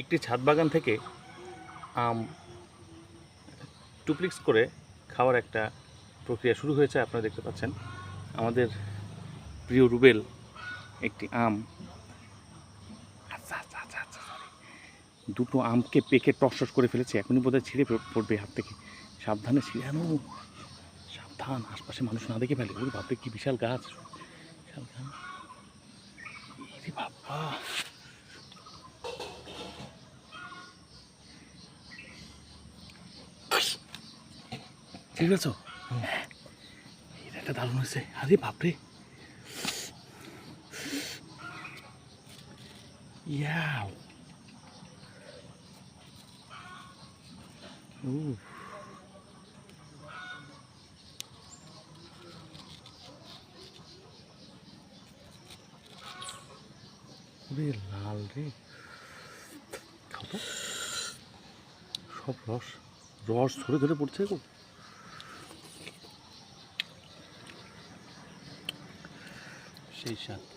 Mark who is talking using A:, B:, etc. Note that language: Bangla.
A: একটি ছাদ বাগান থেকে আম টুপ্লিক্স করে খাওয়ার একটা প্রক্রিয়া শুরু হয়েছে। আপনারা দেখতে পাচ্ছেন আমাদের প্রিয় রুবেল একটি আম দুটো আমকে পেকে টসটস করে ফেলেছে। এখনই বোধহয় ছিঁড়ে পড়বে হাত থেকে। সাবধানে ছিঁড়ানো, সাবধান, আশপাশে মানুষ না দেখে ফেলে। ওরে বাপরে, কি বিশাল গাছ, বিশাল গাছ। বাবা, ঠিক আছে, এটা একটা দারুণ হয়েছে। আরে বাপরে, ইয়াও, ওরে লাল রে, খাবো, সব রস রস ধরে ধরে পড়ছে গো। সেই স্বাদ।